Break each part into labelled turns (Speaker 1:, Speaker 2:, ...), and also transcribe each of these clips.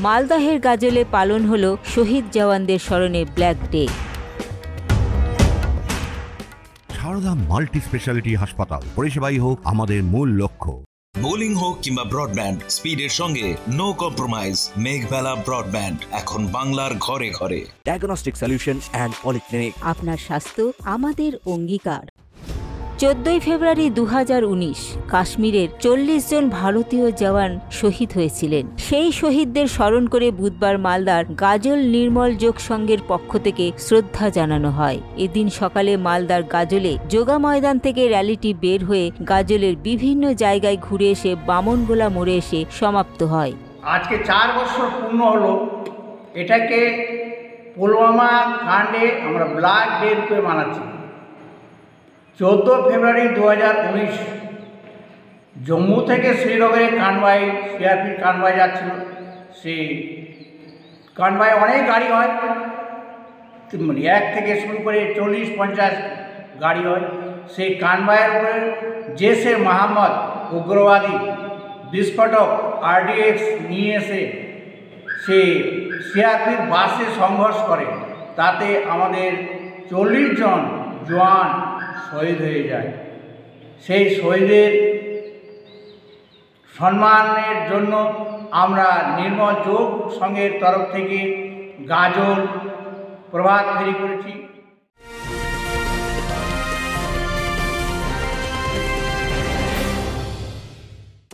Speaker 1: মালদহের গাজলে পালন হল শহীদ জওয়ানদের স্মরণে black day.
Speaker 2: Sarada multi speciality হাসপাতাল, পরিষেবাই হোক আমাদের মূল লক্ষ্য।
Speaker 3: বোলিং হোক কিংবা ব্রডব্যান্ড, স্পিডের সঙ্গে নো কম্প্রোমাইজ। মেঘবেলা ব্রডব্যান্ড এখন বাংলার ঘরে ঘরে।
Speaker 4: Diagnostic solution and polyclinic.
Speaker 1: আপনার স্বাস্থ্য আমাদের অঙ্গীকার। 14 ফেব্রুয়ারি 2019 কাশ্মীরের 40 জন ভারতীয় জওয়ান শহীদ হয়েছিলেন। সেই শহীদদের স্মরণ করে বুধবার মালদার গাজল নির্মল যোগ সংঘের পক্ষ থেকে শ্রদ্ধা জানানো হয়। এদিন সকালে মালদার গাজলে যোগা ময়দান থেকে র্যালিটি বের হয়ে গাজলের বিভিন্ন জায়গায় ঘুরে এসে বামনগোলা মোড়ে এসে সমাপ্ত হয়।
Speaker 5: আজকে 4 বছর পূর্ণ হলো। এটাকে পুলওয়ামা কাণ্ডে আমরা ব্ল্যাক ডে রূপে মানাচ্ছি। 14 ফেব্রুয়ারি 2019 জম্মু থেকে শ্রীনগরে কানভাই, সিআরপির কানভাই যাচ্ছিল। সেই কানভাই অনেক গাড়ি হয়, 1 থেকে শুরু করে 40-50 গাড়ি হয়। সেই কানভাইয়ের উপরে জেশে মোহাম্মদ উগ্রবাদী বিস্ফোরক RDX নিয়ে এসে সে সিআরপির বাসে সংঘর্ষ করে। তাতে আমাদের 40 জন জওয়ান শহীদ হয়ে যায়। সেই শহীদের সম্মানের জন্য আমরা নির্মল যোগ সংঘের তরফ থেকে গাজল প্রভাত ফেরি করেছি।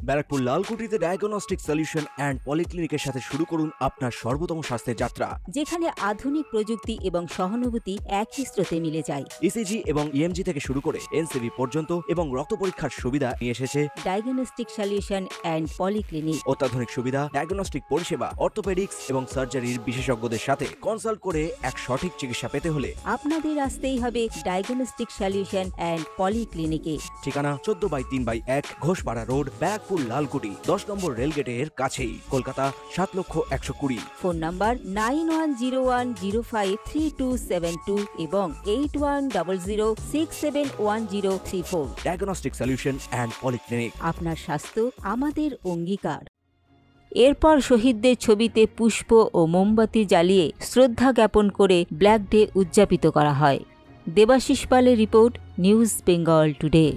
Speaker 4: ব্যারাকপুর লালকুটিতে ডায়াগনস্টিক সলিউশন অ্যান্ড পলিক্লিনিকের সাথে শুরু করুন আপনার সর্বোত্তম স্বাস্থ্যের যাত্রা,
Speaker 1: যেখানে আধুনিক প্রযুক্তি এবং সহানুভূতি একই স্রোতে মিলে যায়।
Speaker 4: ইসিজি এবং ইএমজি থেকে শুরু করে এনসিবি পর্যন্ত এবং রক্ত পরীক্ষার সুবিধা নিয়ে এসেছে
Speaker 1: ডায়াগনস্টিক সলিউশন অ্যান্ড পলিক্লিনিক।
Speaker 4: অত্যাধুনিক সুবিধা, ডায়াগনস্টিক পরিষেবা, অর্থোপেডিক্স এবং সার্জারির বিশেষজ্ঞদের সাথে কনসাল্ট করে এক সঠিক চিকিৎসা পেতে হলে
Speaker 1: আপনাদের আসতেই হবে ডায়াগনস্টিক সলিউশন অ্যান্ড পলিক্লিনিকে।
Speaker 4: ঠিকানা 14/3/1 ঘোষপাড়া রোড, ব্যারাকপুর লালকুটি, 10 নম্বর রেলগেটের কাছেই, কলকাতা 7,120,000।
Speaker 1: ফোন নাম্বার 9101053272 এবং 8100671034।
Speaker 4: Diagnostic solution and polyclinic.
Speaker 1: আপনার স্বাস্থ্য আমাদের অঙ্গীকার। এরপর শহীদদের ছবিতে পুষ্প ও মোমবাতি জ্বালিয়ে শ্রদ্ধা জ্ঞাপন করে ব্ল্যাক ডে উদযাপিত করা হয়। দেবাশিস পালের রিপোর্ট, নিউজ বেঙ্গল টুডে।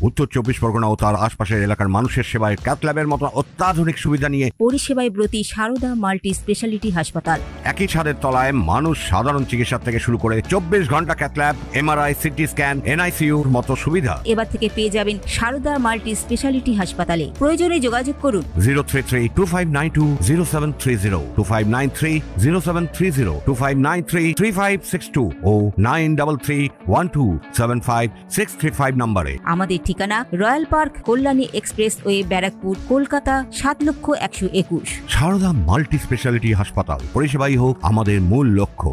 Speaker 2: উত্তর 24 পরগনা ও তার আশপাশের এলাকার মানুষের সেবায় ক্যাথল্যাবের মতো অত্যাধুনিক সুবিধা নিয়ে
Speaker 1: পরিষেবায় ব্রতী সারদা মাল্টি স্পেশালিটি হাসপাতাল।
Speaker 2: একই ছাদের তলায় মানুষ সাধারণ চিকিৎসা থেকে শুরু করে 24 ঘন্টা ক্যাথল্যাব, MRI, সিটি স্ক্যান, NICUর মতো সুবিধা
Speaker 1: এবার থেকে পেয়ে যাবেন সারদা মাল্টি স্পেশালিটি হাসপাতালে। প্রয়োজনে যোগাযোগ করুন
Speaker 2: 033-2592-0730, 2593-0730, 2593-3562 ও 9331275635 নম্বরে।
Speaker 1: আমাদের ঠিকানা royal park, Kalyani express way, Barrackpore, Kolkata 7,121,000।
Speaker 2: সারদা মাল্টি স্পেশালিটি হাসপাতাল, পরিষেবাই হোক আমাদের মূল লক্ষ্য।